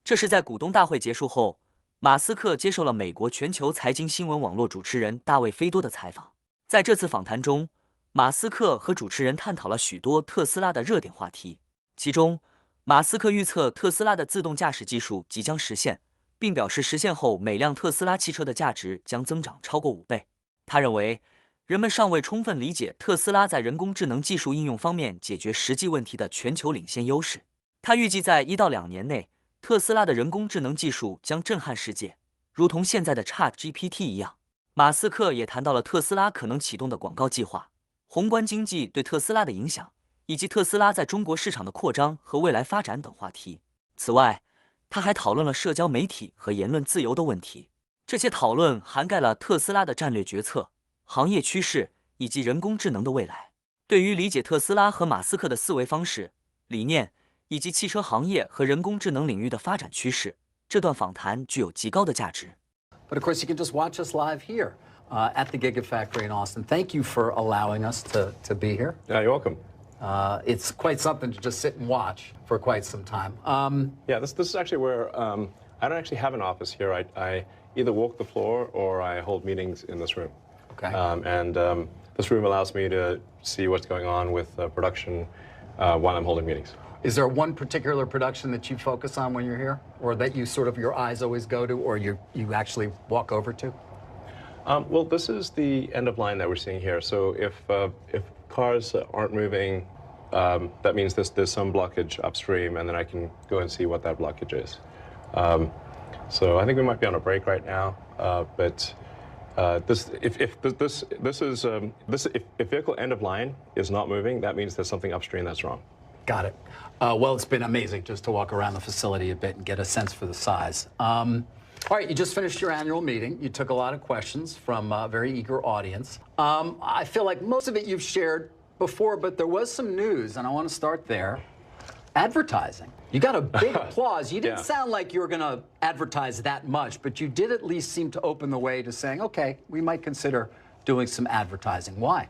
这是在股东大会结束后，马斯克接受了美国全球财经新闻网络主持人大卫·菲多的采访。在这次访谈中，马斯克和主持人探讨了许多特斯拉的热点话题，其中，马斯克预测特斯拉的自动驾驶技术即将实现，并表示实现后每辆特斯拉汽车的价值将增长超过5倍。他认为，人们尚未充分理解特斯拉在人工智能技术应用方面解决实际问题的全球领先优势。他预计在1到2年内，特斯拉的人工智能技术将震撼世界，如同现在的 CHATGPT 一样。马斯克也谈到了特斯拉可能启动的广告计划、宏观经济对特斯拉的影响，以及特斯拉在中国市场的扩张和未来发展等话题。此外，他还讨论了社交媒体和言论自由的问题。这些讨论涵盖了特斯拉的战略决策、行业趋势以及人工智能的未来。对于理解特斯拉和马斯克的思维方式、理念以及汽车行业和人工智能领域的发展趋势，这段访谈具有极高的价值。But of course, you can just watch us live here at the Gigafactory in Austin. Thank you for allowing us to be here. Yeah, you're welcome. It's quite something to just sit and watch for quite some time. Yeah, this is actually where I don't actually have an office here. I either walk the floor or I hold meetings in this room. Okay. This room allows me to see what's going on with production while I'm holding meetings. Is there one particular production that you focus on when you're here, or that you sort of your eyes always go to, or you actually walk over to? Well, this is the end of line that we're seeing here. So if cars aren't moving, that means there's some blockage upstream, and then I can go and see what that blockage is. So I think we might be on a break right now, but if vehicle end of line is not moving, that means there's something upstream that's wrong. Got it. Well, it's been amazing just to walk around the facility a bit and get a sense for the size. All right, you just finished your annual meeting. You took a lot of questions from a very eager audience. I feel like most of it you've shared before, but there was some news, and I want to start there. Advertising. You got a big applause. You didn't sound like you were going to advertise that much, but you did at least seem to open the way to saying, okay, we might consider doing some advertising. Why?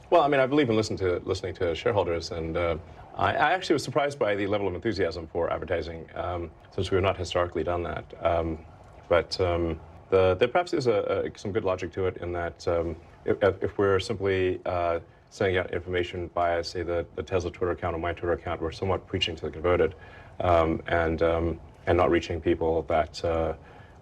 Well, I mean, I believe in listening to shareholders, and I actually was surprised by the level of enthusiasm for advertising, since we have not historically done that. But there perhaps is some good logic to it in that if we're simply sending out information via, say, the Tesla Twitter account or my Twitter account, we're somewhat preaching to the converted, and not reaching people that are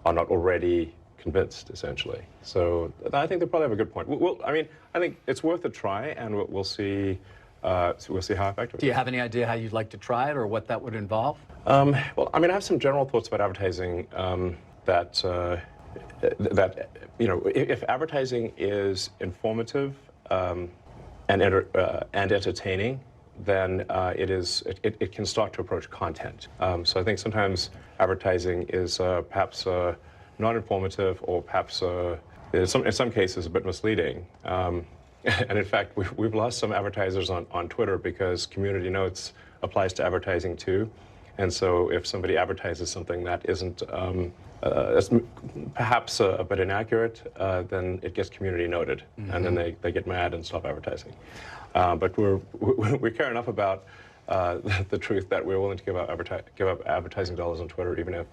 not already convinced, essentially. So I think they probably have a good point. I mean, I think it's worth a try, and we'll see. We'll see how effective. Do you have any idea how you'd like to try it or what that would involve? Well, I mean, I have some general thoughts about advertising that if advertising is informative and entertaining, then it can start to approach content. So I think sometimes advertising is perhaps not informative, or perhaps in some cases a bit misleading. And in fact, we've lost some advertisers on Twitter because community notes applies to advertising too. And so if somebody advertises something that isn't perhaps a bit inaccurate, then it gets community noted, and then they get mad and stop advertising. But we care enough about the truth that we're willing to give up advertising dollars on Twitter, even if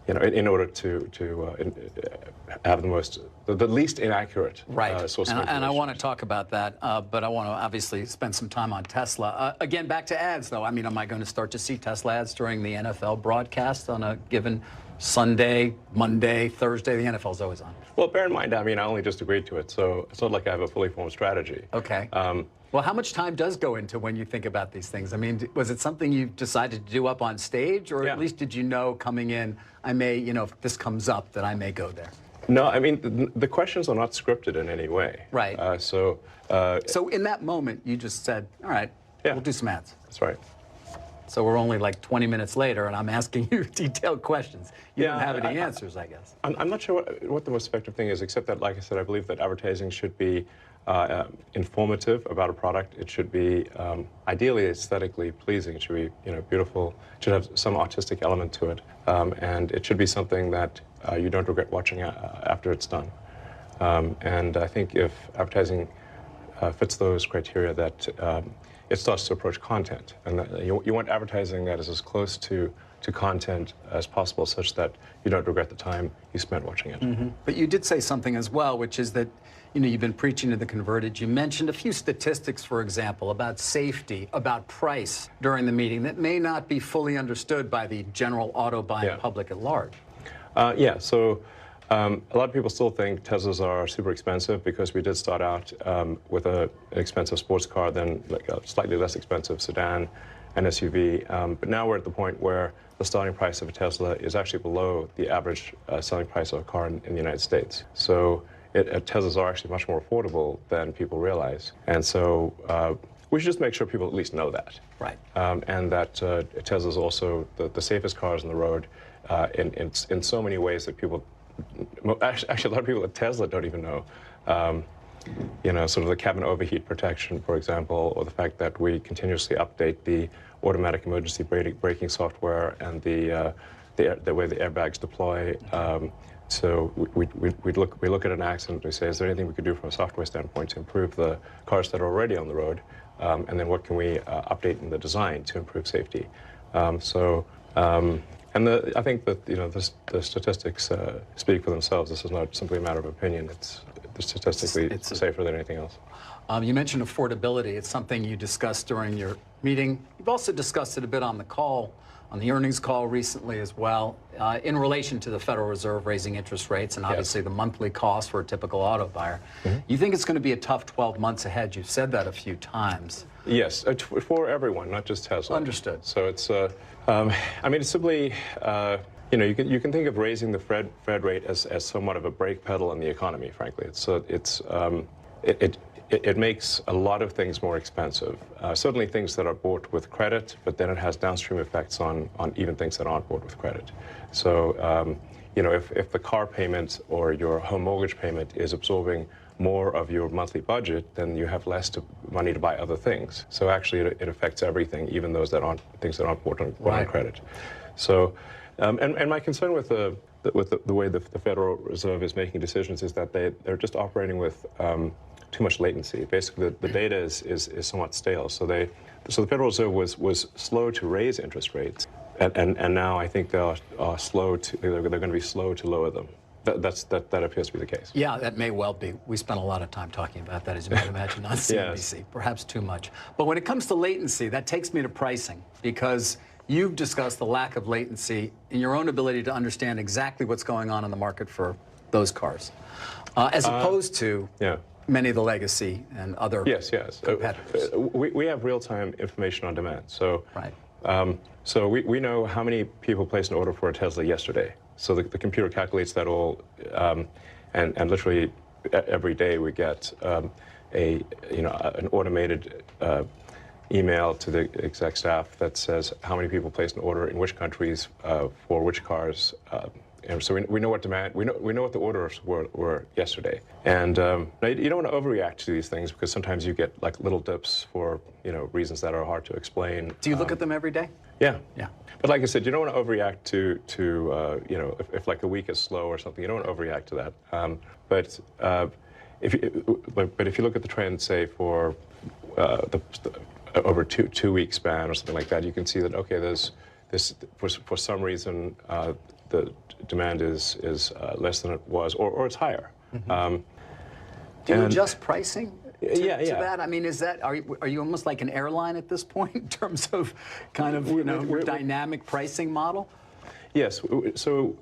in order to have the least inaccurate source of information. And I want to talk about that, but I want to obviously spend some time on Tesla. Again, back to ads, though. I mean, am I going to start to see Tesla ads during the NFL broadcast on a given Sunday, Monday, Thursday? The NFL's always on. Well, bear in mind, I mean, I only just agreed to it, so it's not like I have a fully formed strategy. Okay. Well, how much time does go into when you think about these things? I mean, was it something you decided to do up on stage, or at least did you know coming in, I may, if this comes up, that I may go there? No, I mean, the questions are not scripted in any way. Right. So in that moment, you just said, all right, we'll do some ads. That's right. So we're only like 20 minutes later, and I'm asking you detailed questions. You don't have any answers, I guess. I'm not sure what the most effective thing is, except that, like I said, I believe that advertising should be informative about a product. It should be ideally aesthetically pleasing. It should be beautiful. It should have some artistic element to it, and it should be something that you don't regret watching after it's done. And I think if advertising fits those criteria, that it starts to approach content, and that you want advertising that is as close to to content as possible, such that you don't regret the time you spent watching it. But you did say something as well, which is that you've been preaching to the converted. You mentioned a few statistics, for example, about safety, about price during the meeting that may not be fully understood by the general auto buying public at large. So a lot of people still think Teslas are super expensive because we did start out with an expensive sports car, then like a slightly less expensive sedan and SUV. But now we're at the point where the starting price of a Tesla is actually below the average selling price of a car in the United States. So Teslas are actually much more affordable than people realize. And so we should just make sure people at least know that. Right. And that Teslas are also the safest cars on the road in so many ways that people, actually a lot of people at Tesla don't even know. Sort of the cabin overheat protection, for example, or the fact that we continuously update the automatic emergency braking software and the way the airbags deploy. So we look at an accident and we say, is there anything we could do from a software standpoint to improve the cars that are already on the road? And then what can we update in the design to improve safety? I think that the statistics speak for themselves. This is not simply a matter of opinion. It's statistically safer than anything else. You mentioned affordability. It's something you discussed during your meeting. You've also discussed it a bit on the earnings call recently as well, in relation to the Federal Reserve raising interest rates and obviously the monthly cost for a typical auto buyer. You think it's going to be a tough 12 months ahead. You've said that a few times. Yes, for everyone, not just Tesla. Understood. So it's, it's simply, you can think of raising the Fed rate as somewhat of a brake pedal on the economy, frankly. It makes a lot of things more expensive. Certainly things that are bought with credit, but then it has downstream effects on even things that aren't bought with credit. So, if the car payment or your home mortgage payment is absorbing more of your monthly budget, then you have less money to buy other things. So actually it affects everything, even those things that aren't bought on credit. So, and my concern with the way the Federal Reserve is making decisions is that they're just operating with too much latency. Basically, the data is somewhat stale. So the Federal Reserve was slow to raise interest rates, and now I think they're going to be slow to lower them. That appears to be the case. Yeah, that may well be. We spent a lot of time talking about that, as you might imagine, on CNBC, perhaps too much. But when it comes to latency, that takes me to pricing, because you've discussed the lack of latency in your own ability to understand exactly what's going on in the market for those cars, as opposed to many of the legacy and other competitors. We have real-time information on demand. So, so we know how many people placed an order for a Tesla yesterday. So the computer calculates that all, and literally every day we get an automated email to the exec staff that says how many people placed an order in which countries for which cars. And so we know what demand, we know what the orders were yesterday. And you don't want to overreact to these things, because sometimes you get like little dips for reasons that are hard to explain. Do you look at them every day? Yeah. But like I said, you don't want to overreact to if like a week is slow or something, you don't want to overreact to that. But if you look at the trend, say for over two week span or something like that, you can see that there's this for some reason the demand is less than it was, or it's higher. Do you adjust pricing to that? I mean, are you almost like an airline at this point in terms of kind of your dynamic pricing model? Yes. So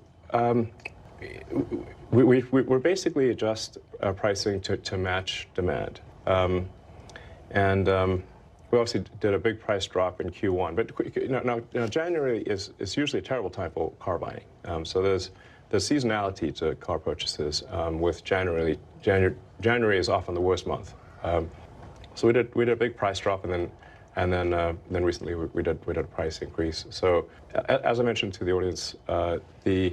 we basically adjust pricing to match demand, and we obviously did a big price drop in Q1. But now January is usually a terrible time for car buying. So there's seasonality to car purchases. With January is often the worst month. So we did a big price drop, and then recently we did a price increase. So as I mentioned to the audience, the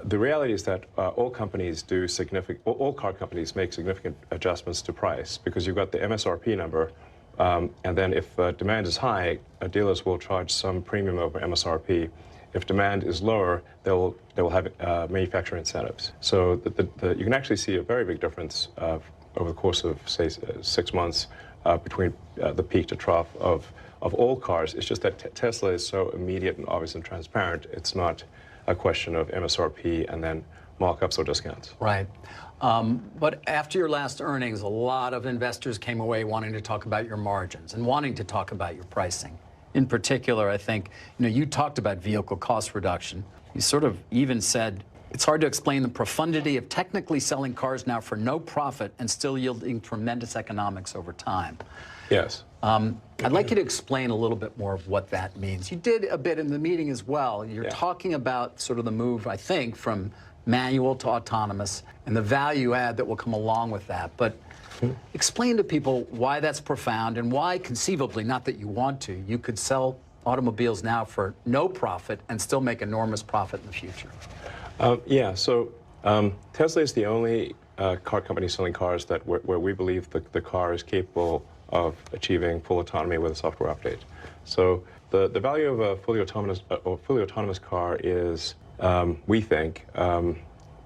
reality is that all car companies make significant adjustments to price, because you've got the MSRP number, and then if demand is high, dealers will charge some premium over MSRP. If demand is lower, they will have manufacturer incentives. So you can actually see a very big difference over the course of, say, 6 months between the peak to trough of of all cars. It's just that Tesla is so immediate and obvious and transparent. It's not a question of MSRP and then markups or discounts. Right. But after your last earnings, a lot of investors came away wanting to talk about your margins and wanting to talk about your pricing. In particular, I think, you talked about vehicle cost reduction. You sort of even said it's hard to explain the profundity of technically selling cars now for no profit and still yielding tremendous economics over time. Yes. I'd like you to explain a little bit more of what that means. You did a bit in the meeting as well. You're talking about sort of the move, I think, from manual to autonomous and the value add that will come along with that. But explain to people why that's profound and why conceivably, not that you want to, you could sell automobiles now for no profit and still make enormous profit in the future. So Tesla is the only car company selling cars that where we believe the car is capable of achieving full autonomy with a software update. So the value of a fully autonomous car is, we think,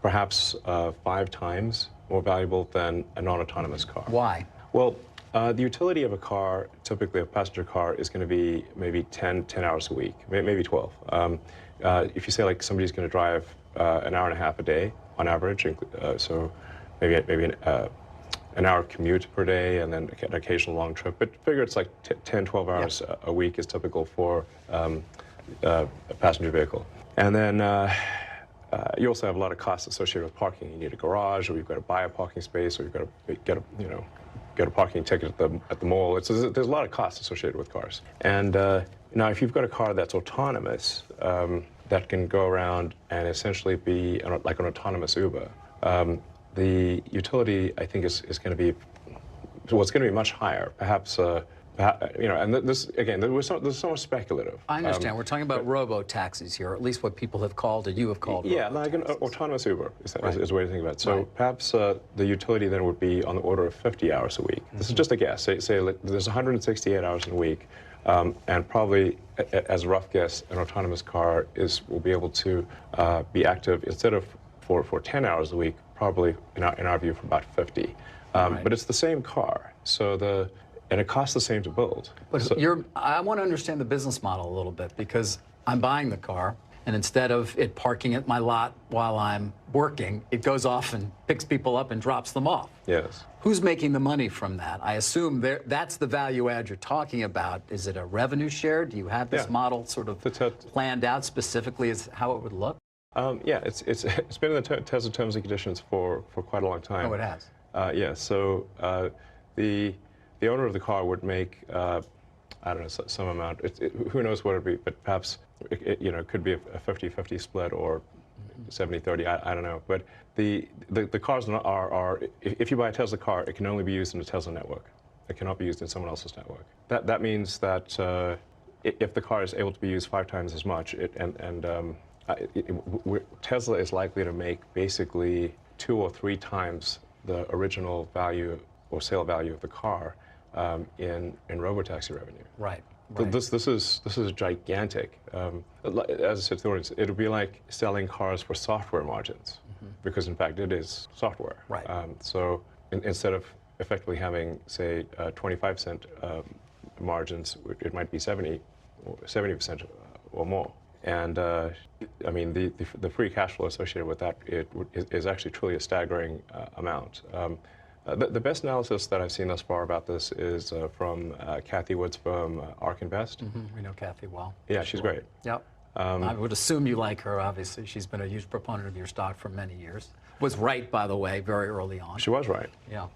perhaps 5 times more valuable than a non-autonomous car. Why? Well, the utility of a car, typically a passenger car, is going to be maybe 10 hours a week, maybe 12. If you say like somebody's going to drive an hour and a half a day on average, so maybe an hour commute per day and then an occasional long trip, but figure it's like 10, 12 hours a week is typical for a passenger vehicle. And then you also have a lot of costs associated with parking. You need a garage, or you've got to buy a parking space, or you've got to get a parking ticket at the mall. There's a lot of costs associated with cars. And now, if you've got a car that's autonomous, that can go around and essentially be like an autonomous Uber, the utility, I think, is going to be, well, it's going to be much higher. Perhaps, and this, again, this is so much speculative. I understand. We're talking about robo-taxis here, or at least what people have called, or you have called like an autonomous Uber is a way to think about it. So Right. perhaps the utility then would be on the order of 50 hours a week. This is just a guess. Say there's 168 hours in a week, and probably, as a rough guess, an autonomous car will be able to be active instead of for 10 hours a week, probably in our view for about 50. Right. But it's the same car, and it costs the same to build. But I want to understand the business model a little bit, because I'm buying the car, and instead of it parking at my lot while I'm working, it goes off and picks people up and drops them off. Yes. Who's making the money from that? I assume that's the value add you're talking about. Is it a revenue share? Do you have this model sort of planned out specifically as how it would look? It's been in the Tesla terms and conditions for quite a long time. Oh, it has. So the owner of the car would make, I don't know, some amount. Who knows what it would be, but perhaps it could be a 50-50 split or 70-30. I don't know. But the cars are if you buy a Tesla car, it can only be used in the Tesla network. It cannot be used in someone else's network. That means that if the car is able to be used 5 times as much, Tesla is likely to make basically 2 or 3 times the original value or sale value of the car in robotaxi revenue. Right. This is gigantic. As I said, it would be like selling cars for software margins, because in fact it is software. Right. So instead of effectively having, say, 25-cent margins, it might be 70% or more. And I mean, the free cash flow associated with that is actually truly a staggering amount. The best analysis that I've seen thus far about this is from Kathy Wood's firm, ARK Invest. We know Kathy well. Yeah, she's great. Yep. I would assume you like her, obviously. She's been a huge proponent of your stock for many years. Was right, by the way, very early on. She was right. Yeah.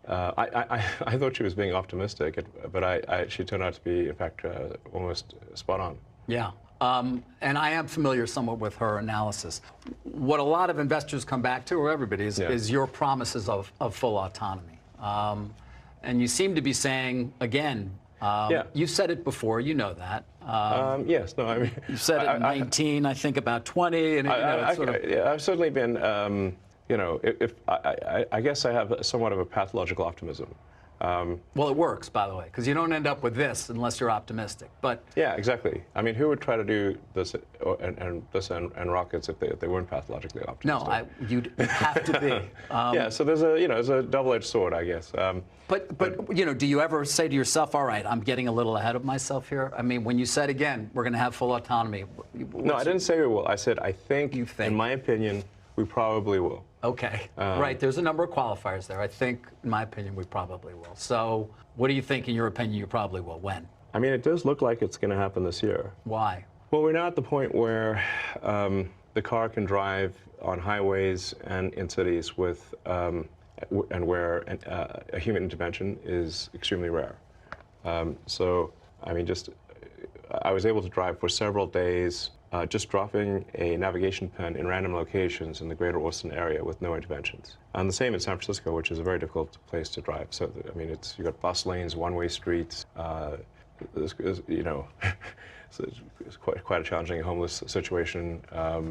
I thought she was being optimistic, but she turned out to be, in fact, almost spot on. Yeah. And I am familiar somewhat with her analysis. What a lot of investors come back to, or everybody, is your promises of full autonomy. And you seem to be saying, again, you've said it before, you know that. Yes, no, I mean... You said it at 19, I think about 20, and I've certainly been, I guess I have somewhat of a pathological optimism. Well, it works, by the way, because you don't end up with this unless you're optimistic. But yeah, exactly. I mean, who would try to do this and rockets if they weren't pathologically optimistic? no, you'd have to be. Yeah, so there's a double-edged sword, I guess. But do you ever say to yourself, all right, I'm getting a little ahead of myself here? I mean, when you said, again, we're going to have full autonomy. No, I didn't say we will. I said I think, in my opinion, we probably will. Okay, right. There's a number of qualifiers there. I think, in my opinion, we probably will. So what do you think, in your opinion, you probably will? When? I mean, it does look like it's going to happen this year. Why? Well, we're now at the point where the car can drive on highways and in cities with, and where a human intervention is extremely rare. So, I mean, I was able to drive for several days, just dropping a navigation pen in random locations in the greater Austin area with no interventions. And the same in San Francisco, which is a very difficult place to drive. So, I mean, you've got bus lanes, one-way streets, so it's quite a challenging homeless situation.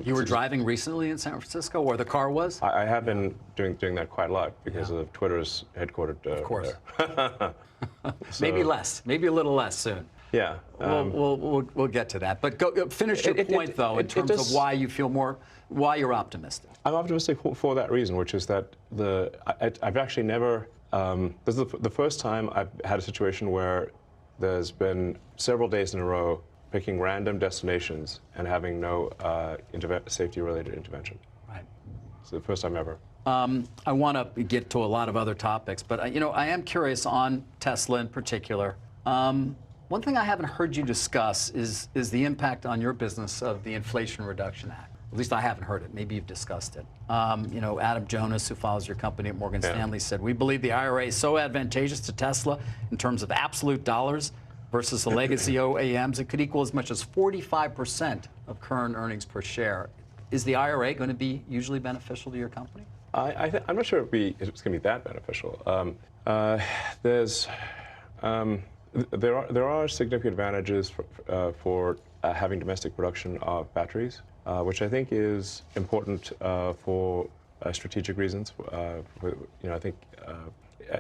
You were driving recently in San Francisco, or the car was? I have been doing that quite a lot because of Twitter's headquartered of course. there. So, maybe less, maybe a little less soon. Yeah. We'll get to that. But finish your point, though, in terms of why you feel why you're optimistic. I'm optimistic for that reason, which is that I've actually never, this is the first time I've had a situation where there's been several days in a row picking random destinations and having no safety-related intervention. Right. It's the first time ever. I want to get to a lot of other topics, but I am curious on Tesla in particular. One thing I haven't heard you discuss is the impact on your business of the Inflation Reduction Act. At least I haven't heard it. Maybe you've discussed it. Adam Jonas, who follows your company at Morgan Stanley, said, "We believe the IRA is so advantageous to Tesla in terms of absolute dollars versus the legacy OEMs, it could equal as much as 45% of current earnings per share." Is the IRA going to be usually beneficial to your company? I'm not sure it's going to be that beneficial. There are significant advantages for having domestic production of batteries, which I think is important for strategic reasons. I think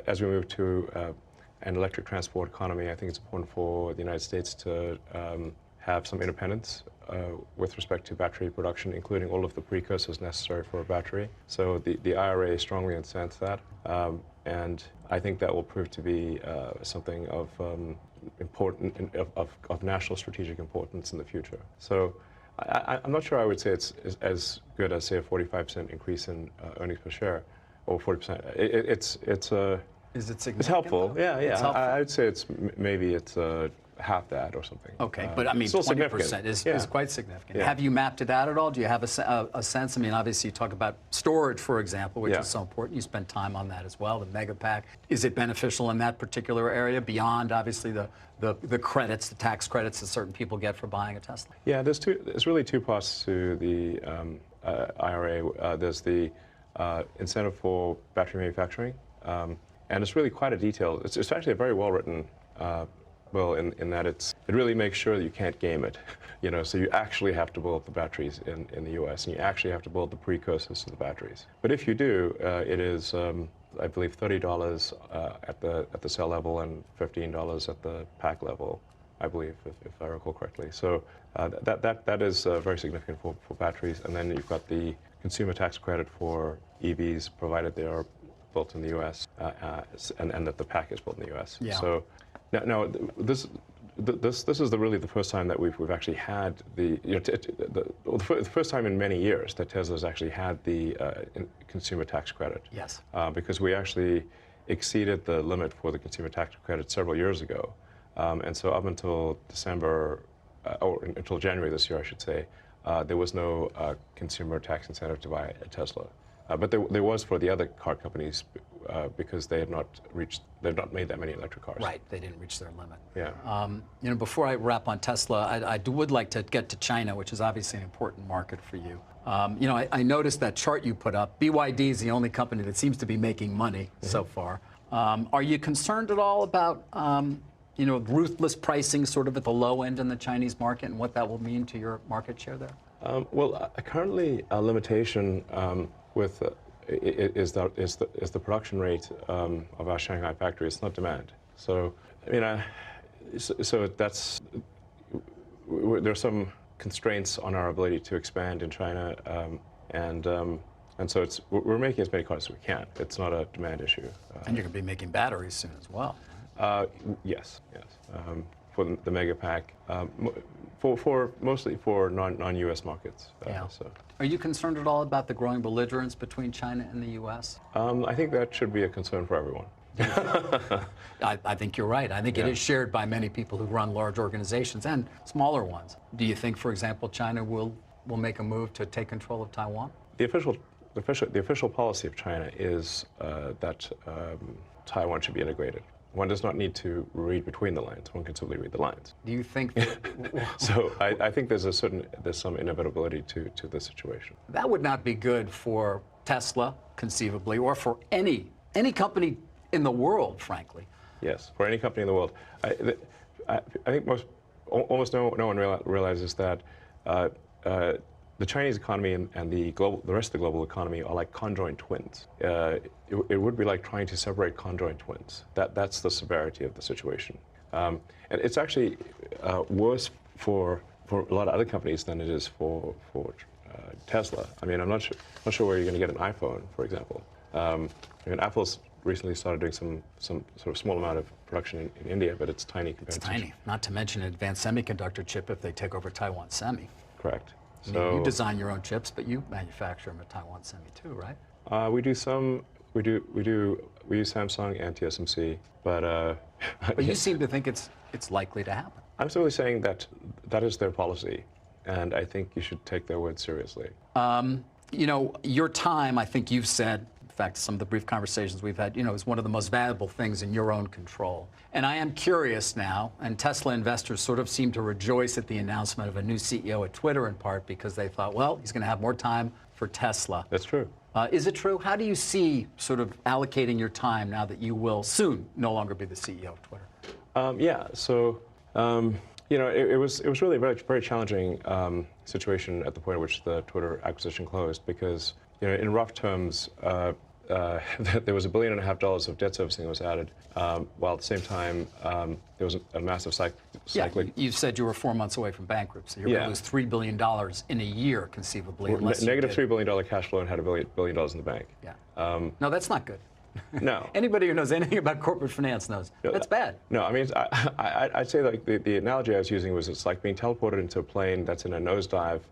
as we move to an electric transport economy, I think it's important for the United States to have some independence with respect to battery production, including all of the precursors necessary for a battery. So the IRA strongly incents that, and I think that will prove to be something of of national strategic importance in the future. So I'm not sure I would say it's as good as, say, a 45% increase in earnings per share, or 40%. Is it significant? It's helpful. Yeah. It's helpful. I would say maybe it's half that or something. Okay, but I mean, 20% is quite significant. Yeah. Have you mapped it out at all? Do you have a sense? I mean, obviously, you talk about storage, for example, which is so important. You spend time on that as well, the Megapack. Is it beneficial in that particular area beyond, obviously, the credits, the tax credits that certain people get for buying a Tesla? Yeah, there's really two parts to the IRA. There's the incentive for battery manufacturing, and it's really quite a detailed. It's actually a very well-written bill in that it really makes sure that you can't game it. So you actually have to build the batteries in the U.S. and you actually have to build the precursors to the batteries. But if you do, it is, I believe, $30 at the cell level and $15 at the pack level, I believe, if I recall correctly. So that is very significant for batteries. And then you've got the consumer tax credit for EVs, provided they are built in the U.S. And that the pack is built in the U.S. Yeah. So now this is really the first time that we've actually had the first time in many years that Tesla's actually had the consumer tax credit. Yes. Because we actually exceeded the limit for the consumer tax credit several years ago, and so up until December or until January this year, I should say, there was no consumer tax incentive to buy a Tesla. But there was for the other car companies because they've not made that many electric cars. Right, they didn't reach their limit. Yeah. Before I wrap on Tesla, I would like to get to China, which is obviously an important market for you. I noticed that chart you put up. BYD is the only company that seems to be making money so far. Are you concerned at all about ruthless pricing sort of at the low end in the Chinese market and what that will mean to your market share there? Well, currently a limitation with is the production rate of our Shanghai factory. It's not demand. So I mean, so that's there are some constraints on our ability to expand in China, and so we're making as many cars as we can. It's not a demand issue. And you're going to be making batteries soon as well. Yes. For the Mega Pack, for mostly for non-U.S. markets. So. Are you concerned at all about the growing belligerence between China and the U.S.? I think that should be a concern for everyone. I think you're right. I think it is shared by many people who run large organizations and smaller ones. Do you think, for example, China will make a move to take control of Taiwan? The official policy of China is that Taiwan should be integrated. One does not need to read between the lines. One can simply read the lines. Do you think that, so I think there's some inevitability to this situation. That would not be good for Tesla, conceivably, or for any company in the world, frankly. Yes, for any company in the world. I think almost no one realizes that the Chinese economy and the rest of the global economy are like conjoined twins. It would be like trying to separate conjoined twins. That's the severity of the situation. And it's actually worse for a lot of other companies than it is for Tesla. I mean, I'm not sure where you're going to get an iPhone, for example. I mean, Apple's recently started doing some sort of small amount of production in India, but it's tiny compared to. It's tiny. Not to mention an advanced semiconductor chip if they take over Taiwan Semi. Correct. So you design your own chips, but you manufacture them at Taiwan Semi too, right? We do some. We use Samsung and TSMC, but you seem to think it's likely to happen. I'm simply saying that is their policy, and I think you should take their word seriously. You know, your time, I think you've said, in fact, some of the brief conversations we've had, is one of the most valuable things in your own control. And I am curious now, and Tesla investors sort of seem to rejoice at the announcement of a new CEO at Twitter in part because they thought, well, he's going to have more time for Tesla. That's true. Is it true? How do you see sort of allocating your time now that you will soon no longer be the CEO of Twitter? Yeah. So. It was really a very, very challenging situation at the point at which the Twitter acquisition closed because, in rough terms, there was $1.5 billion of debt servicing that was added, while at the same time there was a massive cycling. Yeah, you said you were 4 months away from bankruptcy. You're going to lose $3 billion in a year, conceivably. Negative $3 billion cash flow and had $1 billion in the bank. Yeah. No, that's not good. No. Anybody who knows anything about corporate finance knows that's bad. No, I mean, I'd say like the analogy I was using was it's like being teleported into a plane that's in a nosedive,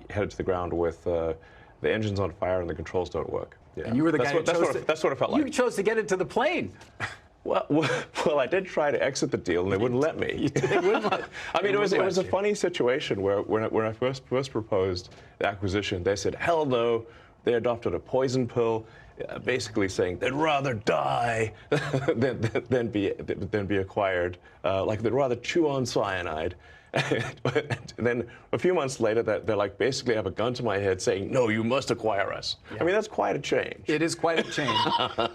headed to the ground with the engine's on fire and the controls don't work. Yeah. And you were the guy who chose that's what it felt like. You chose to get into the plane. Well, I did try to exit the deal, and they wouldn't let me. They wouldn't let, I mean, it was a funny situation where when I first proposed the acquisition, they said, hell no. They adopted a poison pill, basically saying they'd rather die than be acquired. Like they'd rather chew on cyanide. And then a few months later, they're like basically have a gun to my head saying, no, you must acquire us. Yeah. I mean, that's quite a change. It is quite a change.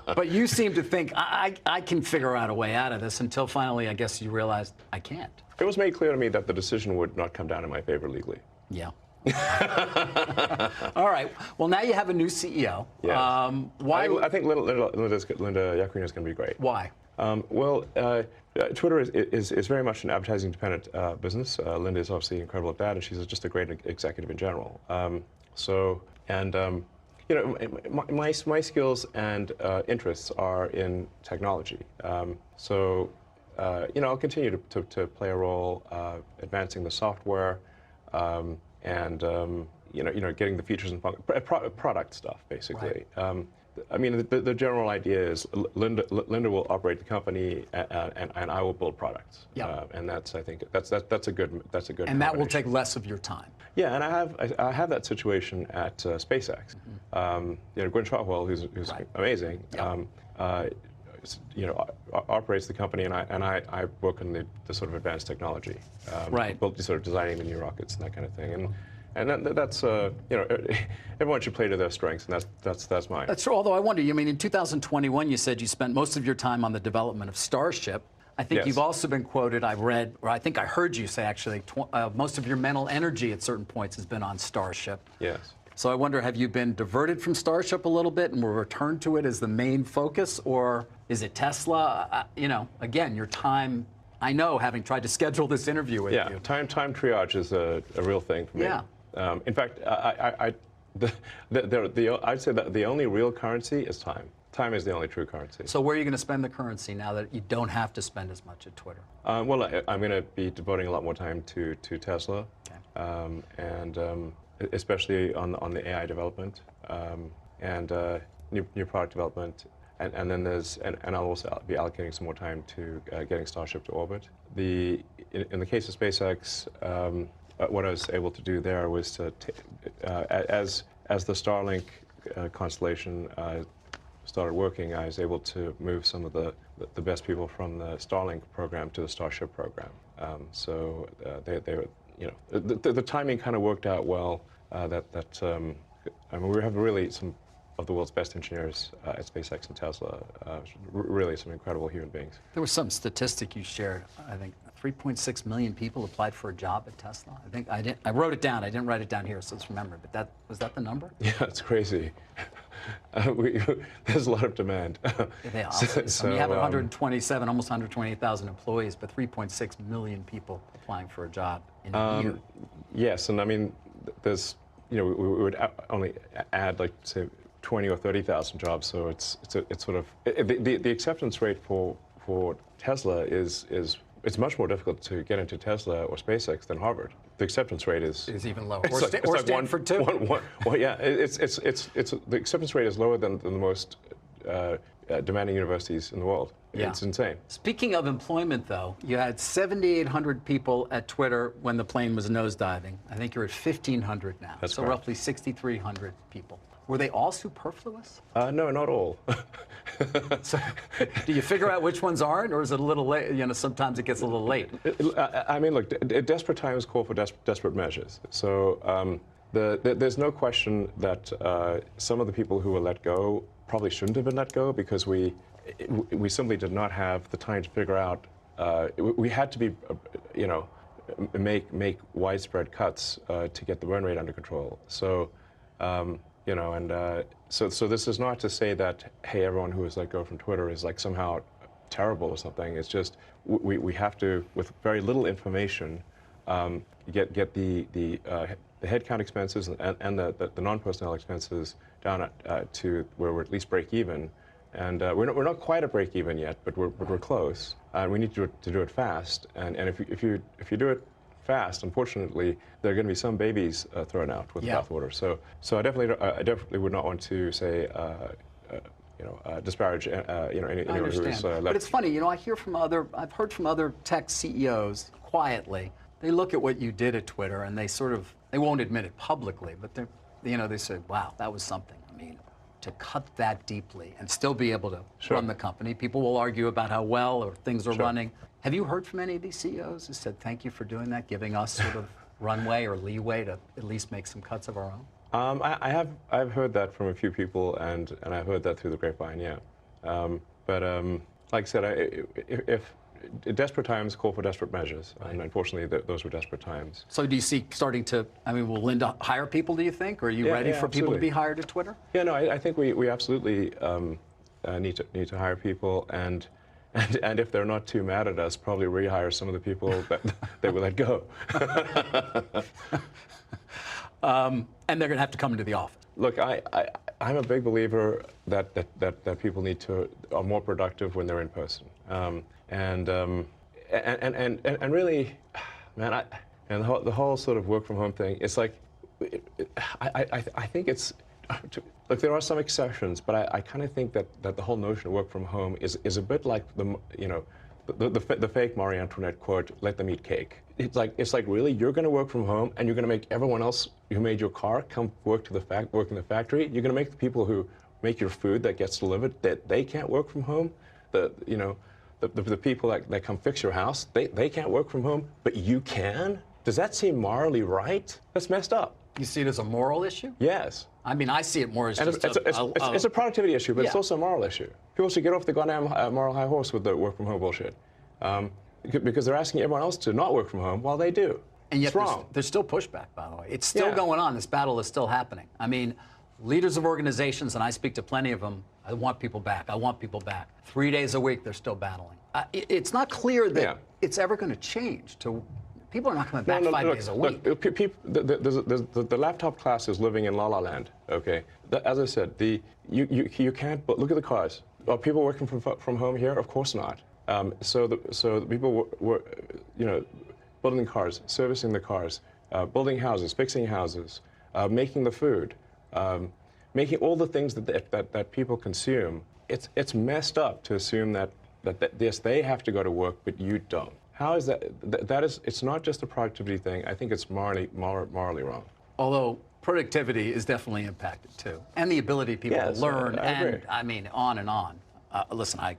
But you seem to think, I can figure out a way out of this until finally, I guess you realized I can't. It was made clear to me that the decision would not come down in my favor legally. Yeah. All right. Well, now you have a new CEO. Yes. Why? I think Linda Yaccarino is going to be great. Why? Twitter is very much an advertising-dependent business. Linda is obviously incredible at that, and she's just a great executive in general. My skills and interests are in technology. I'll continue to play a role advancing the software. And getting the features and product stuff, basically. Right. I mean, the general idea is Linda will operate the company, and I will build products. Yeah. And I think that's a good. And that will take less of your time. Yeah, and I have that situation at SpaceX. Mm-hmm. Gwynne Shotwell, who's right. Amazing. Yeah. Operates the company, and I work on the sort of advanced technology, right? Sort of designing the new rockets and that kind of thing, and that's everyone should play to their strengths, and that's mine. That's true. Although I wonder, in 2021, you said you spent most of your time on the development of Starship. I think yes. You've also been quoted. I read, or I think I heard you say actually, most of your mental energy at certain points has been on Starship. Yes. So I wonder, have you been diverted from Starship a little bit and will return to it as the main focus, or is it Tesla? You know, again, your time, I know, having tried to schedule this interview with you. Yeah, time triage is a real thing for me. Yeah. In fact, I'd say that the only real currency is time. Time is the only true currency. So where are you going to spend the currency now that you don't have to spend as much at Twitter? Well, I'm going to be devoting a lot more time to Tesla, Okay. and especially on the AI development and new product development. And then I'll also be allocating some more time to getting Starship to orbit. In the case of SpaceX, what I was able to do there was to, as the Starlink constellation started working, I was able to move some of the best people from the Starlink program to the Starship program. So they were, you know, the timing kind of worked out well. I mean, we have really some of the world's best engineers at SpaceX and Tesla, really some incredible human beings. There was some statistic you shared. I think 3.6 million people applied for a job at Tesla. I wrote it down. I didn't write it down here, so it's remembered. But was that the number? Yeah, it's crazy. There's a lot of demand. Yeah, so you have 127, almost 128,000 employees, but 3.6 million people applying for a job in a year. Yes, and I mean, there's, you know, we would only add, like, say, 20 or 30,000 jobs. So it's sort of the acceptance rate for Tesla is it's much more difficult to get into Tesla or SpaceX than Harvard. The acceptance rate is even lower. Or Stanford too. Well, yeah, it's the acceptance rate is lower than the most demanding universities in the world. Yeah. It's insane. Speaking of employment, though, you had 7,800 people at Twitter when the plane was nosediving. I think you're at 1,500 now. That's so correct. roughly 6,300 people. Were they all superfluous? No, not all. So, do you figure out which ones aren't, or is it a little late? You know, sometimes it gets a little late. I mean, look, desperate times call for desperate measures. So there's no question that some of the people who were let go probably shouldn't have been let go because we simply did not have the time to figure out. We had to be, you know, make widespread cuts to get the burn rate under control. So. You know, and so this is not to say that, hey, everyone who is let go from Twitter is like somehow terrible or something. It's just we have to, with very little information, get the headcount expenses and the non-personnel expenses down to where we're at least break even. And we're not quite at break even yet, but we're close. We need to do it fast. And if you do it fast, unfortunately, there are going to be some babies thrown out with the bathwater. So I definitely would not want to say, disparage, anyone who's left. But it's funny, you know, I've heard from other tech CEOs quietly. They look at what you did at Twitter and they won't admit it publicly, but they say, wow, that was something. I mean, to cut that deeply and still be able to run the company. People will argue about how well or things are running. Have you heard from any of these CEOs who said, thank you for doing that, giving us sort of runway or leeway to at least make some cuts of our own? I've heard that from a few people, and I've heard that through the grapevine, yeah. But like I said, if desperate times call for desperate measures, and unfortunately those were desperate times. So do you see will Linda hire people, do you think? Or are you ready for people to be hired at Twitter? Yeah, no, I think we absolutely need to hire people, and if they're not too mad at us, probably rehire some of the people that we let go. And they're going to have to come into the office. Look, I'm a big believer that people are more productive when they're in person, and really, man, the whole sort of work from home thing. It's like, I think it's. Look, there are some exceptions, but I kind of think that the whole notion of work from home is a bit like the fake Marie Antoinette quote, "Let them eat cake." It's like really, you're going to work from home and you're going to make everyone else who made your car come work in the factory. You're going to make the people who make your food that gets delivered that they can't work from home. The people that come fix your house, they can't work from home, but you can. Does that seem morally right? That's messed up. You see it as a moral issue? Yes. I mean, I see it more as it's a productivity issue, but it's also a moral issue. People should get off the goddamn moral high horse with the work from home bullshit, because they're asking everyone else to not work from home while they do. And yet it's wrong. there's still pushback, by the way. It's still Yeah. going on. This battle is still happening. I mean, leaders of organizations, and I speak to plenty of them, I want people back. I want people back. 3 days a week, they're still battling. It's not clear that it's ever going to change. People are not coming back 5 days a week. Look, the laptop class is living in La La Land. Okay, as I said, you can't. But look at the cars. Are people working from home here? Of course not. So the people were building cars, servicing the cars, building houses, fixing houses, making the food, making all the things that people consume. It's messed up to assume that yes, they have to go to work, but you don't. How is that? That is. It's not just a productivity thing. I think it's morally wrong. Although productivity is definitely impacted too, and the ability of people to learn, and I mean, on and on. Listen, I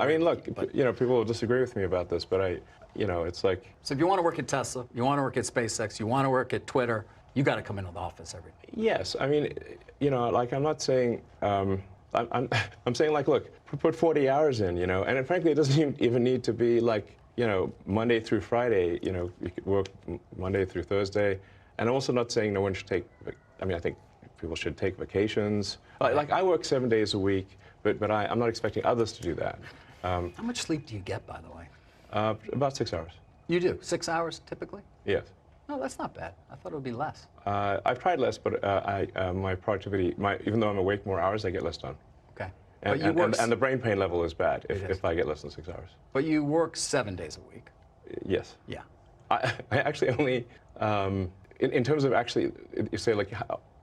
mean, look, people will disagree with me about this, but it's like. So if you want to work at Tesla, you want to work at SpaceX, you want to work at Twitter, you got to come into the office every day. Yes, I mean, like I'm not saying. I'm saying like, look, put 40 hours in, and frankly, it doesn't even need to be like, Monday through Friday. You could work Monday through Thursday, and I'm also not saying no one should take. I mean, I think people should take vacations. Like I work 7 days a week, but I'm not expecting others to do that. How much sleep do you get, by the way? About 6 hours. You do 6 hours typically? Yes. No, that's not bad. I thought it would be less. I've tried less, but my productivity, even though I'm awake more hours, I get less done. Okay. And the brain pain level is bad if I get less than 6 hours. But you work 7 days a week. Yes. Yeah. I actually only, in terms of actually, you say like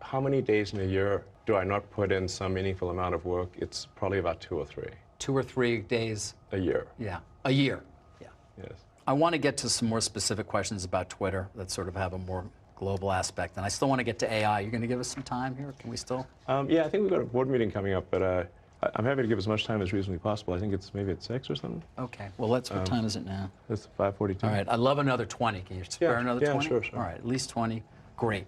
how many days in a year do I not put in some meaningful amount of work? It's probably about 2 or 3. 2 or 3 days? A year. Yeah. A year. Yeah. Yes. I want to get to some more specific questions about Twitter that sort of have a more global aspect. And I still want to get to AI. You're going to give us some time here? Can we still? Yeah, I think we've got a board meeting coming up, but I'm happy to give as much time as reasonably possible. I think it's maybe at 6 or something. Okay. Well, what time is it now? It's 5:42. All right. I'd love another 20. Can you spare another 20? Yeah, sure. All right. At least 20. Great.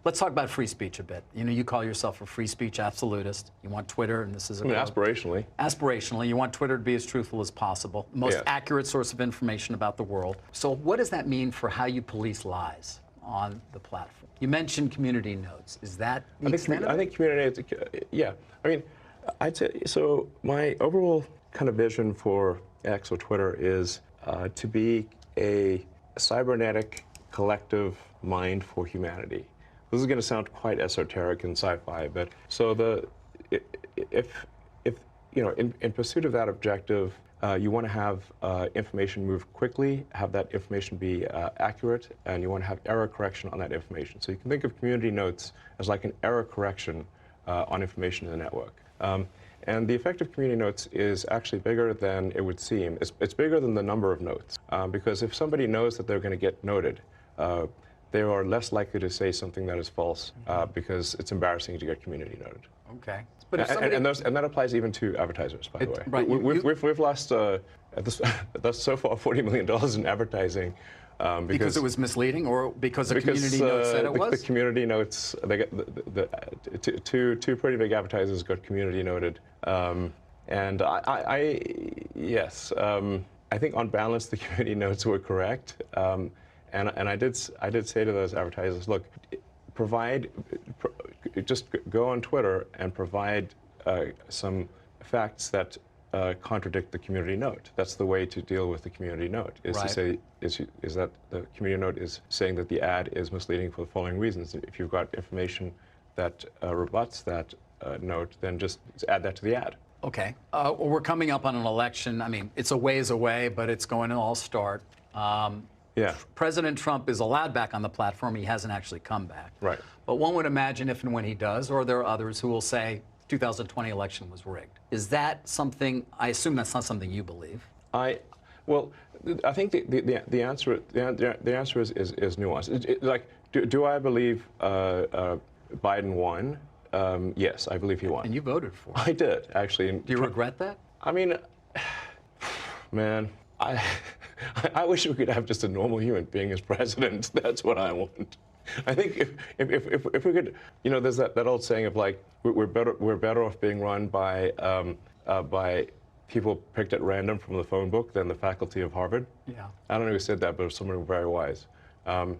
Let's talk about free speech a bit. You call yourself a free speech absolutist. You want Twitter, and this is aspirationally. Aspirationally, you want Twitter to be as truthful as possible, the most accurate source of information about the world. So what does that mean for how you police lies on the platform? You mentioned community notes. Is that the extent of it? I think community notes, yeah. I mean, I'd say, so my overall kind of vision for X or Twitter is to be a cybernetic collective mind for humanity. This is going to sound quite esoteric and sci-fi, but so in pursuit of that objective, you want to have information move quickly, have that information be accurate, and you want to have error correction on that information. So you can think of community notes as like an error correction on information in the network. And the effect of community notes is actually bigger than it would seem. It's bigger than the number of notes, because if somebody knows that they're going to get noted, they are less likely to say something that is false because it's embarrassing to get community noted. Okay. But and that applies even to advertisers, by the way. Right. We've lost that's so far $40 million in advertising. Because it was misleading, or because the community notes said it was? The community notes, they get two pretty big advertisers got community noted, and yes, I think on balance the community notes were correct, and I did say to those advertisers, look, just go on Twitter and provide some facts that contradict the community note. That's the way to deal with the community note, is to say, is that the community note is saying that the ad is misleading for the following reasons. If you've got information that rebuts that note, then just add that to the ad. Okay. Well, we're coming up on an election. I mean, it's a ways away, but it's going to all start. Yeah. President Trump is allowed back on the platform. He hasn't actually come back. Right. But one would imagine if and when he does, or there are others who will say 2020 election was rigged. Is that something? I assume that's not something you believe. Well, I think the answer is nuanced. Like, do I believe Biden won? Yes, I believe he won. And you voted for him. I did, actually. Do you regret that? I mean, man, I wish we could have just a normal human being as president. That's what I want. I think if we could, there's that old saying of like we're better off being run by people picked at random from the phone book than the faculty of Harvard. Yeah. I don't know who said that, but it was someone very wise. And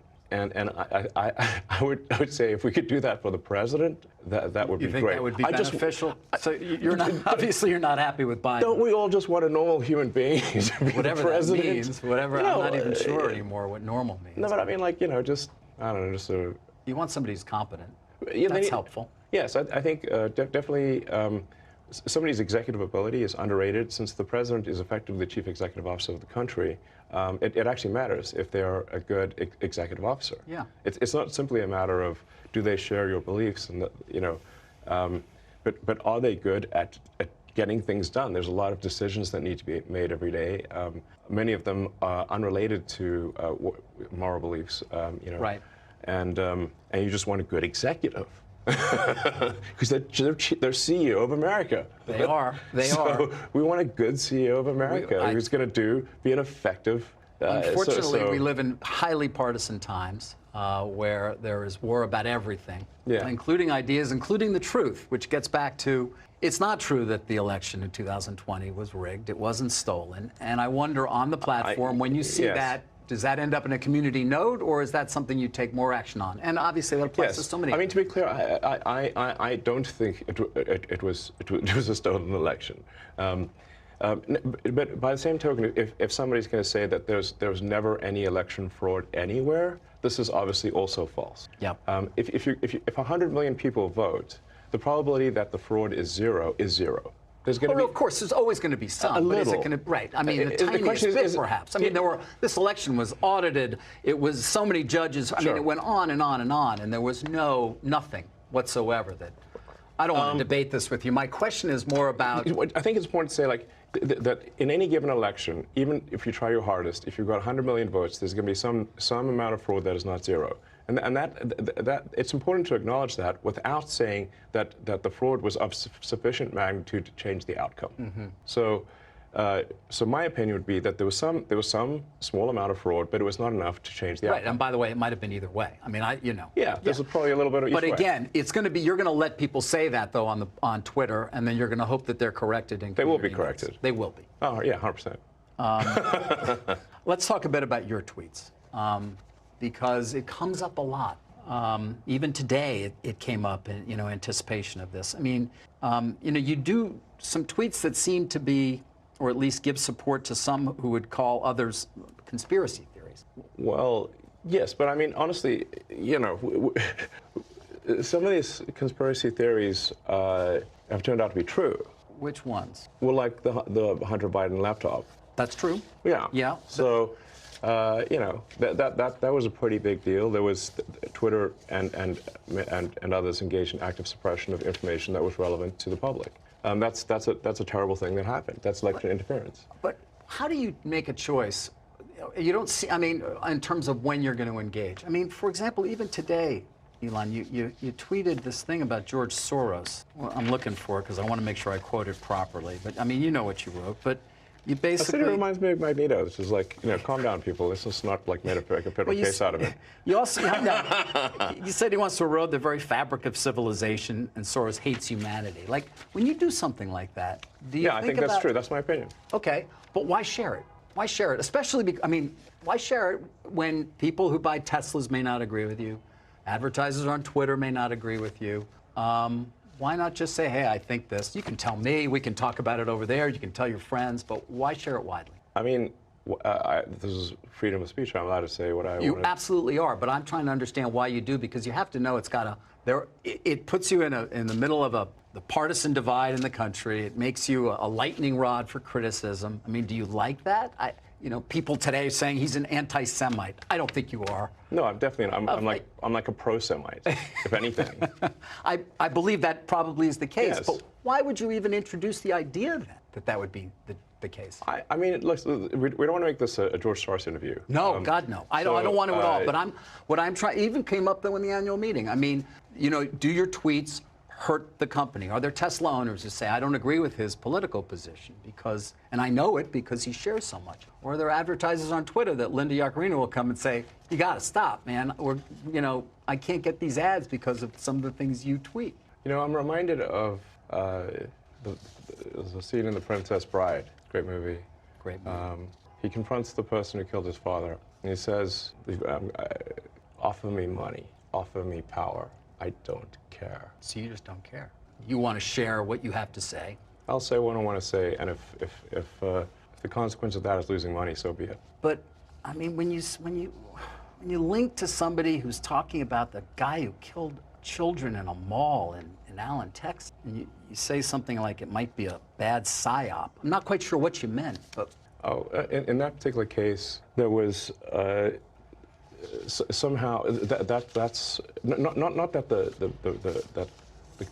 I would say if we could do that for the president, that would be great. You think that would be beneficial? So you're not, obviously you're not happy with Biden. Don't we all just want a normal human being to be whatever the president? That means, whatever. I'm not even sure anymore what normal means. No, but I mean, like, just, I don't know, just a... You want somebody who's competent. Yeah, That's helpful. Yes, I think definitely somebody's executive ability is underrated. Since the president is effectively the chief executive officer of the country, it actually matters if they're a good executive officer. Yeah. It's not simply a matter of do they share your beliefs, and but are they good at getting things done? There's a lot of decisions that need to be made every day. Many of them are unrelated to moral beliefs. Right. And you just want a good executive. Because they're CEO of America. They are. They are. We want a good CEO of America who's going to be an effective. Unfortunately, we live in highly partisan times where there is war about everything, including ideas, including the truth, which gets back to it's not true that the election in 2020 was rigged. It wasn't stolen. And I wonder on the platform, when you see that, does that end up in a community node, or is that something you take more action on? And obviously, that applies to so many. I mean, to be clear, I don't think it was a stolen election. But by the same token, if somebody's going to say that there's never any election fraud anywhere, this is obviously also false. Yep. If 100 million people vote, the probability that the fraud is zero is zero. There's going to be, of course, there's always going to be some. A little. But is it going to, right? I mean, the tiniest bit, perhaps. I mean, this election was audited. It was so many judges. I mean, it went on and on and on, and there was nothing whatsoever that. I don't want to debate this with you. My question is more about. I think it's important to say, like, that in any given election, even if you try your hardest, if you've got 100 million votes, there's going to be some amount of fraud that is not zero. And that it's important to acknowledge that without saying that the fraud was of sufficient magnitude to change the outcome. Mm-hmm. So my opinion would be that there was some small amount of fraud, but it was not enough to change the outcome. Right, and by the way, it might have been either way. I mean, Yeah, there's probably a little bit of each way. But again, it's going to be you're going to let people say that though on Twitter, and then you're going to hope that they're corrected. They will be corrected. They will be. Oh yeah, 100%. Let's talk a bit about your tweets. Because it comes up a lot. Even today, it came up in anticipation of this. I mean, you do some tweets that seem to be, or at least give support to some who would call others conspiracy theories. Well, yes, but I mean, honestly, some of these conspiracy theories have turned out to be true. Which ones? Well, like the Hunter Biden laptop. That's true. Yeah. Yeah. So. That was a pretty big deal. There was Twitter and others engaged in active suppression of information that was relevant to the public. That's a terrible thing that happened. That's election interference. But how do you make a choice? You don't see. I mean, in terms of when you're going to engage. I mean, for example, even today, Elon, you tweeted this thing about George Soros. Well, I'm looking for it because I want to make sure I quote it properly. But I mean, you know what you wrote. But you basically. It reminds me of Magneto. This is like, calm down, people. This is not like made a federal case out of it. You also, you said he wants to erode the very fabric of civilization, and Soros hates humanity. Like, when you do something like that, do you I think that's true. That's my opinion. Okay, but why share it? Why share it? Especially, why share it when people who buy Teslas may not agree with you, advertisers on Twitter may not agree with you? Why not just say, hey, I think this. You can tell me. We can talk about it over there. You can tell your friends. But why share it widely? I mean, this is freedom of speech. I'm allowed to say what I want. You absolutely are. But I'm trying to understand why you do, because you have to know it's got a. It puts you in the middle of the partisan divide in the country. It makes you a lightning rod for criticism. I mean, do you like that? People today saying he's an anti-Semite. I don't think you are. No, I'm definitely. I'm like a pro-Semite, if anything. I believe that probably is the case. Yes. But why would you even introduce the idea then that would be the case? I mean, look, we don't want to make this a George Soros interview. No, God, no. I don't want to at all. But what I'm trying. Even came up though in the annual meeting. I mean, do your tweets hurt the company? Are there Tesla owners who say, I don't agree with his political position because, and I know it because he shares so much? Or are there advertisers on Twitter that Linda Yaccarino will come and say, you got to stop, man, or, I can't get these ads because of some of the things you tweet? I'm reminded of there's a scene in The Princess Bride. Great movie. Great movie. He confronts the person who killed his father, and he says, offer me money, offer me power. I don't care. So you just don't care. You want to share what you have to say. I'll say what I want to say, and if the consequence of that is losing money, so be it. But I mean, when you link to somebody who's talking about the guy who killed children in a mall in Allen, Texas, and you say something like it might be a bad psyop. I'm not quite sure what you meant, but. Oh, in that particular case, there was somehow that's not that that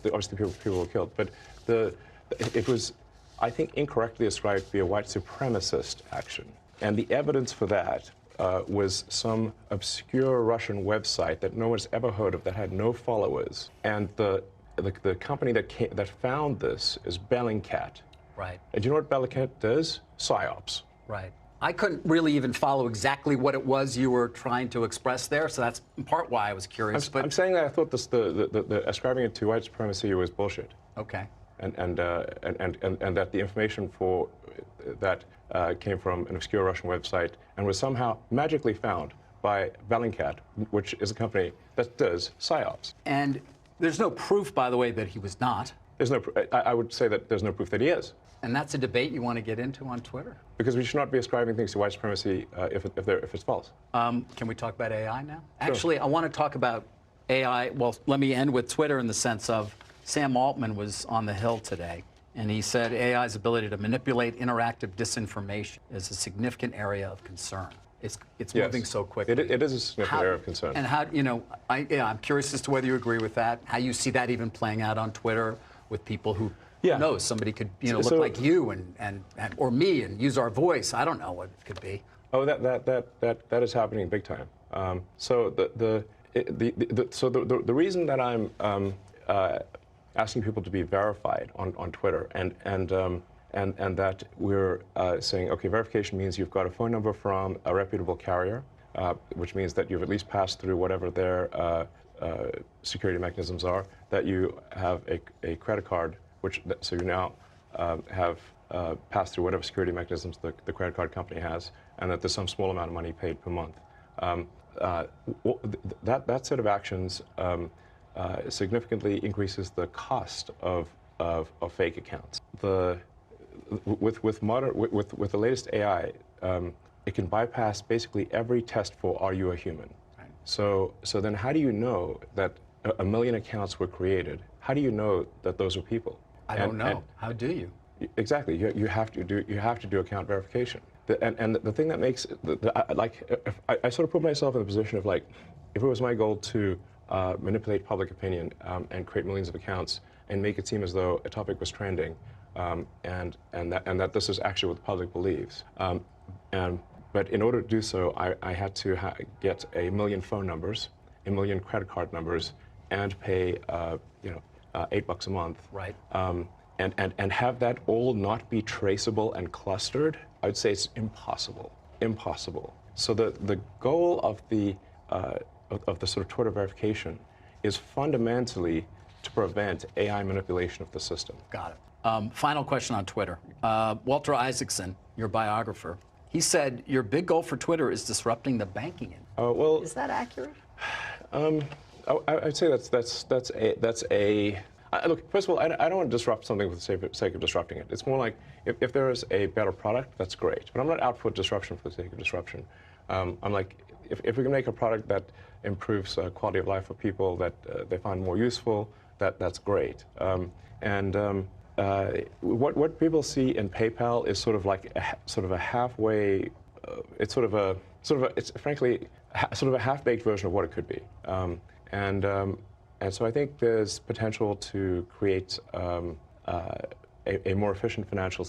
obviously people were killed, but it was, I think, incorrectly ascribed to be a white supremacist action, and the evidence for that was some obscure Russian website that no one's ever heard of, that had no followers, and the company that found this is Bellingcat. Right. And do you know what Bellingcat does? PsyOps. Right. I couldn't really even follow exactly what it was you were trying to express there, so that's in part why I was curious. I'm saying that I thought the ascribing it to white supremacy was bullshit. Okay. And that the information for that came from an obscure Russian website and was somehow magically found by Bellingcat, which is a company that does PsyOps. And there's no proof, by the way, that he was not. There's no. I would say that there's no proof that he is. And that's a debate you want to get into on Twitter? Because we should not be ascribing things to white supremacy if it's false. Can we talk about AI now? Sure. Actually, I want to talk about AI. Well, let me end with Twitter in the sense of Sam Altman was on the Hill today, and he said AI's ability to manipulate interactive disinformation is a significant area of concern. It's Yes. moving so quickly. It is a significant area of concern. And how, I'm curious as to whether you agree with that, how you see that even playing out on Twitter with people who, who knows, somebody could, look like you and or me and use our voice. I don't know what it could be. Oh, that is happening big time. So the reason that I'm asking people to be verified on Twitter and that we're saying, okay, verification means you've got a phone number from a reputable carrier, which means that you've at least passed through whatever their security mechanisms are, that you have a credit card, so you now have passed through whatever security mechanisms the credit card company has, and that there's some small amount of money paid per month. That set of actions significantly increases the cost of fake accounts. With the latest AI, it can bypass basically every test for are you a human. Right. So then how do you know that a million accounts were created? How do you know that those are people? I don't know. How do you? Exactly. You have to do account verification. And the thing that makes I sort of put myself in the position of, like, if it was my goal to manipulate public opinion and create millions of accounts and make it seem as though a topic was trending, and that this is actually what the public believes. But in order to do so, I had to get a million phone numbers, a million credit card numbers, and pay $8 a month. Right. And have that all not be traceable and clustered. I would say it's impossible. Impossible. So the goal of the sort of Twitter verification is fundamentally to prevent AI manipulation of the system. Got it. Final question on Twitter. Walter Isaacson, your biographer, he said your big goal for Twitter is disrupting the banking industry. Well, is that accurate? I'd say that's a. Look, first of all, I don't want to disrupt something for the sake of disrupting it. It's more like if there is a better product, that's great. But I'm not out for disruption for the sake of disruption. I'm like, if we can make a product that improves quality of life for people, that they find more useful, that's great. What people see in PayPal is sort of like a halfway. It's frankly sort of a half-baked version of what it could be. And so I think there's potential to create a more efficient financial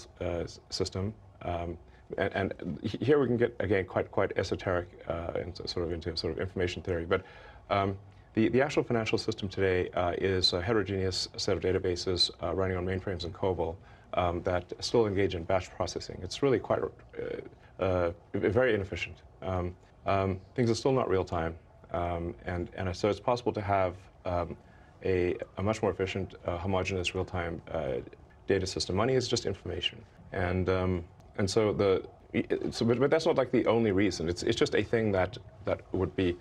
system. And here we can get, again, quite esoteric into sort of information theory. But the actual financial system today is a heterogeneous set of databases running on mainframes and COBOL that still engage in batch processing. It's really quite very inefficient. Things are still not real time. And so it's possible to have a much more efficient, homogeneous real-time data system. Money is just information, and so but that's not like the only reason. It's just a thing that would be,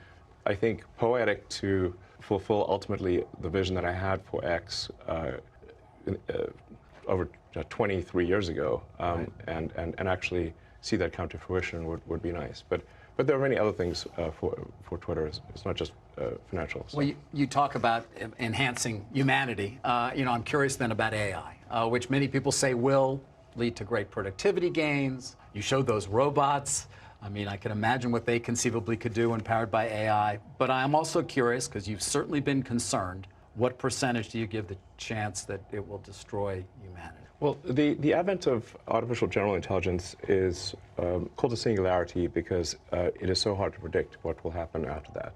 I think, poetic to fulfill ultimately the vision that I had for X over 23 years ago, and actually see that come to fruition would be nice. But there are many other things for Twitter. It's not just financial. So. Well, you talk about enhancing humanity. I'm curious then about AI, which many people say will lead to great productivity gains. You showed those robots. I mean, I can imagine what they conceivably could do when powered by AI. But I'm also curious, because you've certainly been concerned, what percentage do you give the chance that it will destroy humanity? Well, the advent of artificial general intelligence is called a singularity because it is so hard to predict what will happen after that.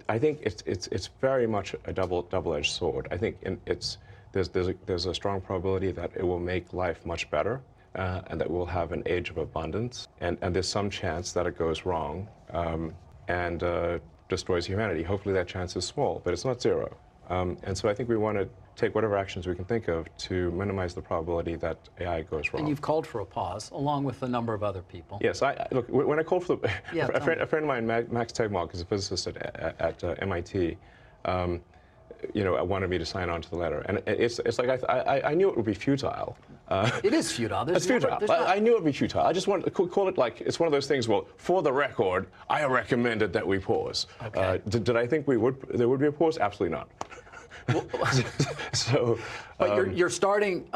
I think it's very much a double-edged sword. I think there's a strong probability that it will make life much better, and that we'll have an age of abundance, and there's some chance that it goes wrong and destroys humanity. Hopefully that chance is small, but it's not zero. And so I think we want to take whatever actions we can think of to minimize the probability that AI goes wrong. And you've called for a pause, along with a number of other people. Yes, look, when I called for the, a friend of mine, Max Tegmark, is a physicist at MIT, wanted me to sign on to the letter. And it's like I knew it would be futile. It is futile. It's futile. I knew it would be futile. I just want to call it like it's one of those things. Well, for the record, I recommended that we pause. Okay. Did I think there would be a pause? Absolutely not. So, but you're starting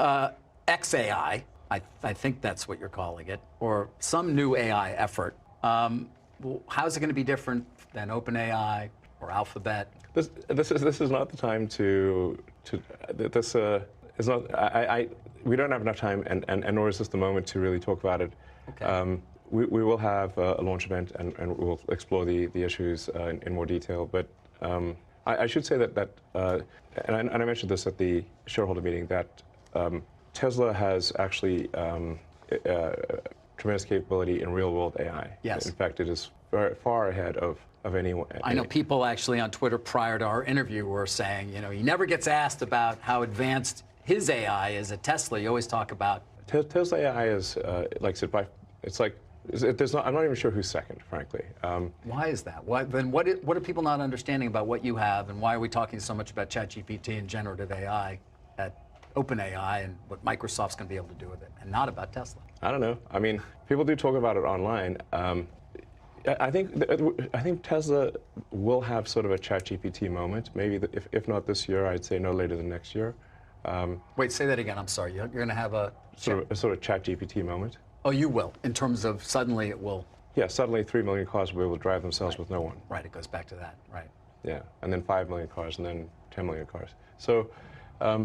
XAI. I think that's what you're calling it, or some new AI effort. How's it going to be different than OpenAI or Alphabet? This is not the time to this is not. We don't have enough time, and nor is this the moment to really talk about it. Okay. We will have a launch event, and we'll explore the issues in more detail. But I should say that and I mentioned this at the shareholder meeting, that Tesla has actually tremendous capability in real-world AI. Yes. In fact, it is very far ahead of anyone. I know people actually on Twitter prior to our interview were saying, he never gets asked about how advanced his AI is at Tesla. You always talk about Tesla AI is like I said, it's like there's not. I'm not even sure who's second, frankly. Why is that? What are people not understanding about what you have, and why are we talking so much about ChatGPT and generative AI at OpenAI and what Microsoft's going to be able to do with it, and not about Tesla? I don't know. I mean, people do talk about it online. I think Tesla will have sort of a ChatGPT moment. Maybe if not this year, I'd say no later than next year. Wait, say that again. I'm sorry. You're going to have a sort of ChatGPT moment. Oh, you will. In terms of suddenly it will. Yeah, suddenly 3 million cars will be able to drive themselves with no one. Right. It goes back to that. Right. Yeah, and then 5 million cars, and then 10 million cars. So, I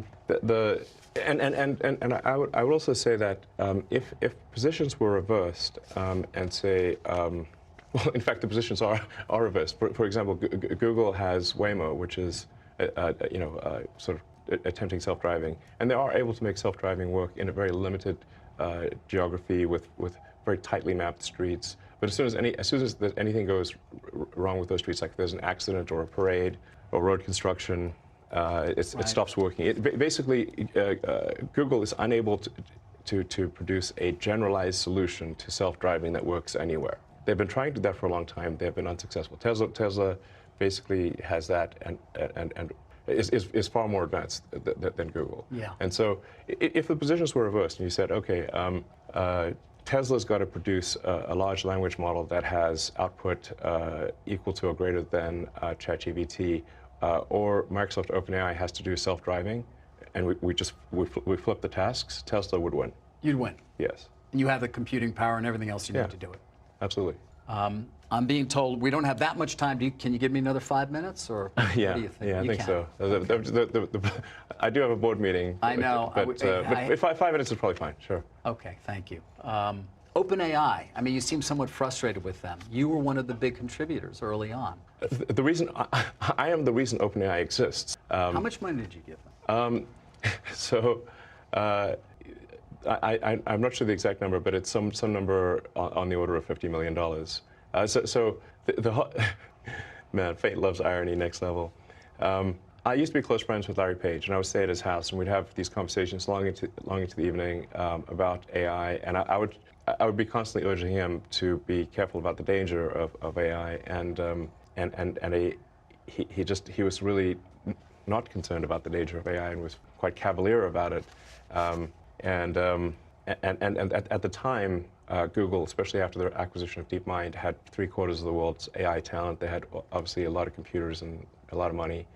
would also say that if positions were reversed and say, well, in fact, the positions are reversed. For example, Google has Waymo, which is sort of attempting self-driving, and they are able to make self-driving work in a very limited geography with very tightly mapped streets. But as soon as anything goes wrong with those streets, like if there's an accident or a parade or road construction, it stops working. Basically, Google is unable to produce a generalized solution to self-driving that works anywhere. They've been trying to do that for a long time. They've been unsuccessful. Tesla basically has that and is far more advanced than Google. Yeah. And so if the positions were reversed and you said, okay, Tesla's got to produce a large language model that has output equal to or greater than ChatGPT, or Microsoft OpenAI has to do self-driving, and we flip the tasks, Tesla would win. You'd win. Yes. And you have the computing power and everything else you need to do it. Absolutely. I'm being told we don't have that much time. Can you give me another 5 minutes, or yeah, what do you think? Yeah, I think so. I do have a board meeting. I know. But 5 minutes is probably fine. Sure. Okay, thank you. OpenAI. I mean, you seem somewhat frustrated with them. You were one of the big contributors early on. The reason I am the reason OpenAI exists. How much money did you give them? I'm not sure the exact number, but it's some number on the order of $50 million. Man, fate loves irony next level. I used to be close friends with Larry Page, and I would stay at his house, and we'd have these conversations long into the evening about AI, and I would be constantly urging him to be careful about the danger of AI, and he was really not concerned about the danger of AI and was quite cavalier about it, and at the time, Google, especially after their acquisition of DeepMind, had 3/4 of the world's AI talent. They had obviously a lot of computers and a lot of money.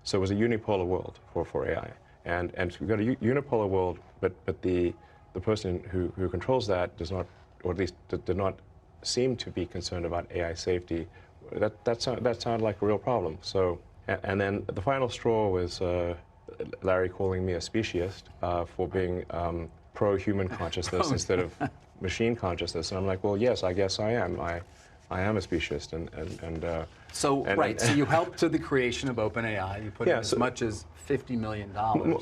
So it was a unipolar world for AI. And we've got a unipolar world, but the person who controls that does not, or at least did not seem to be concerned about AI safety. That sounded like a real problem. So, and then the final straw was Larry calling me a speciesist for being pro-human consciousness instead of machine consciousness. And I'm like, well, yes, I guess I am. I am a speciesist, So you helped to the creation of OpenAI. You put in as much as $50 million.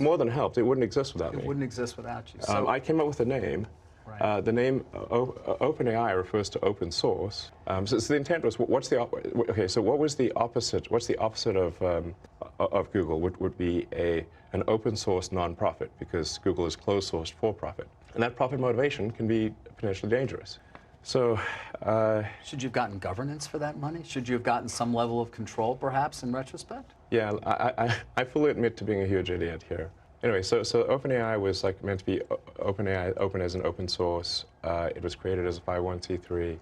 More than helped. It wouldn't exist without me. It wouldn't exist without you. So I came up with a name. Right. The name OpenAI refers to open source. So the intent was, what's the okay? So what was the opposite? What's the opposite of Google? Would be an open source nonprofit, because Google is closed sourced for profit, and that profit motivation can be potentially dangerous. So, should you have gotten governance for that money? Should you have gotten some level of control, perhaps, in retrospect? Yeah, I fully admit to being a huge idiot here. Anyway, so OpenAI was like meant to be OpenAI, open as an open source. It was created as a 501c3,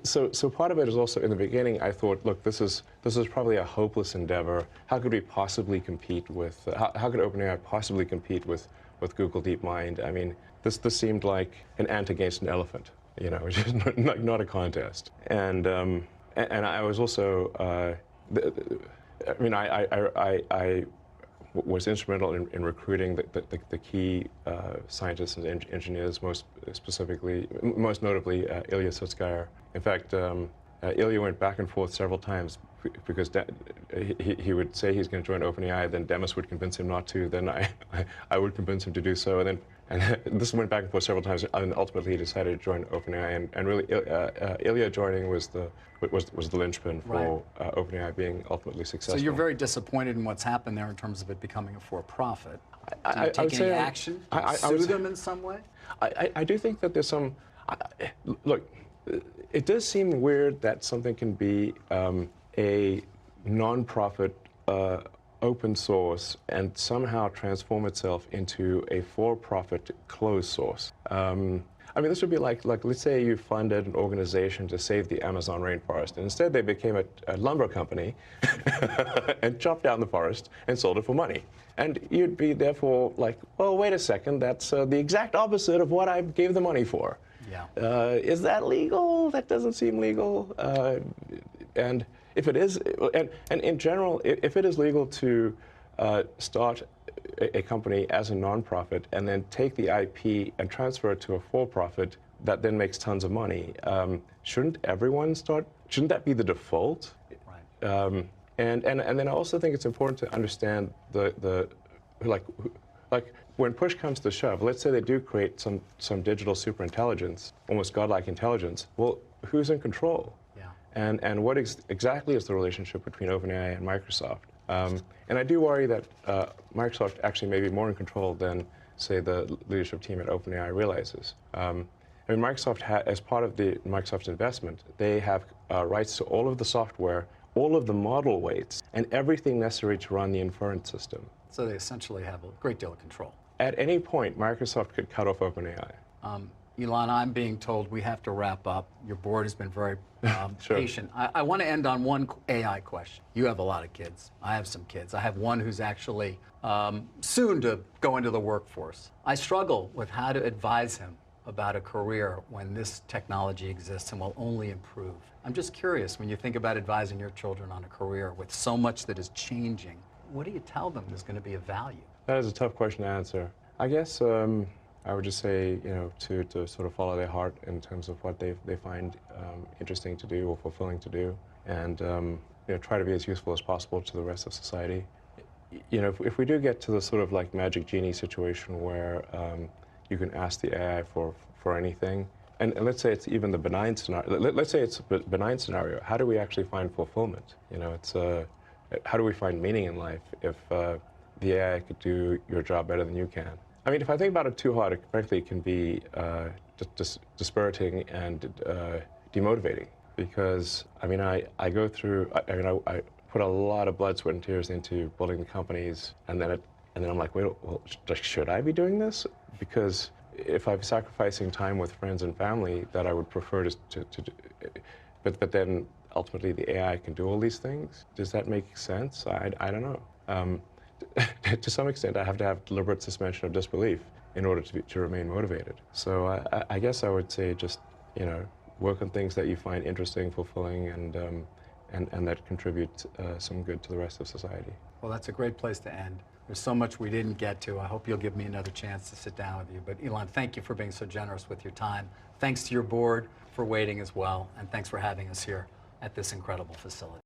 so part of it is also in the beginning. I thought, look, this is probably a hopeless endeavor. How could we possibly compete with? How could OpenAI possibly compete with Google DeepMind? I mean, this seemed like an ant against an elephant, you know, which is not a contest. And I was also, I was instrumental in recruiting the key scientists and engineers, most notably Ilya Sutskever. In fact, Ilya went back and forth several times because he would say he's going to join OpenAI, then Demis would convince him not to, then I would convince him to do so, and this went back and forth several times, and ultimately he decided to join OpenAI, and really Ilya joining was the linchpin for OpenAI being ultimately successful. So you're very disappointed in what's happened there in terms of it becoming a for-profit. Did you take any action? Sue them in some way? I do think that there's some, look, it does seem weird that something can be a non-profit open source and somehow transform itself into a for-profit closed source. I mean, this would be like let's say you funded an organization to save the Amazon rainforest, and instead they became a lumber company and chopped down the forest and sold it for money. And you'd be therefore like, well, wait a second, that's the exact opposite of what I gave the money for. Yeah. Is that legal? That doesn't seem legal. And if it is, and in general, if it is legal to start a company as a nonprofit and then take the IP and transfer it to a for-profit that then makes tons of money, shouldn't everyone start? Shouldn't that be the default? Right. And then I also think it's important to understand like when push comes to shove, let's say they do create some digital superintelligence, almost godlike intelligence. Well, who's in control? Yeah. And what exactly is the relationship between OpenAI and Microsoft? And I do worry that Microsoft actually may be more in control than, say, the leadership team at OpenAI realizes. I mean, Microsoft, as part of the Microsoft investment, they have rights to all of the software, all of the model weights, and everything necessary to run the inference system. So they essentially have a great deal of control. At any point, Microsoft could cut off OpenAI. Elon, I'm being told we have to wrap up. Your board has been very Sure. patient. I want to end on one AI question. You have a lot of kids. I have some kids. I have one who's actually soon to go into the workforce. I struggle with how to advise him about a career when this technology exists and will only improve. I'm just curious, when you think about advising your children on a career with so much that is changing, what do you tell them is going to be of value? That is a tough question to answer. I guess I would just say, you know, to sort of follow their heart in terms of what they find interesting to do or fulfilling to do, and you know, try to be as useful as possible to the rest of society. You know, if we do get to the sort of like magic genie situation where you can ask the AI for anything, and let's say it's even the benign scenario. Let's say it's a benign scenario. How do we actually find fulfillment? You know, it's how do we find meaning in life if the AI could do your job better than you can? I mean, if I think about it too hard, it frankly can be dispiriting and demotivating. Because I mean, I go through. I put a lot of blood, sweat, and tears into building the companies, and then I'm like, wait, well, should I be doing this? Because if I'm sacrificing time with friends and family that I would prefer to do, but then ultimately the AI can do all these things. Does that make sense? I don't know. To some extent, I have to have deliberate suspension of disbelief in order to remain motivated. So I guess I would say just, you know, work on things that you find interesting, fulfilling, and that contribute some good to the rest of society. Well, that's a great place to end. There's so much we didn't get to. I hope you'll give me another chance to sit down with you. But Elon, thank you for being so generous with your time. Thanks to your board for waiting as well. And thanks for having us here at this incredible facility.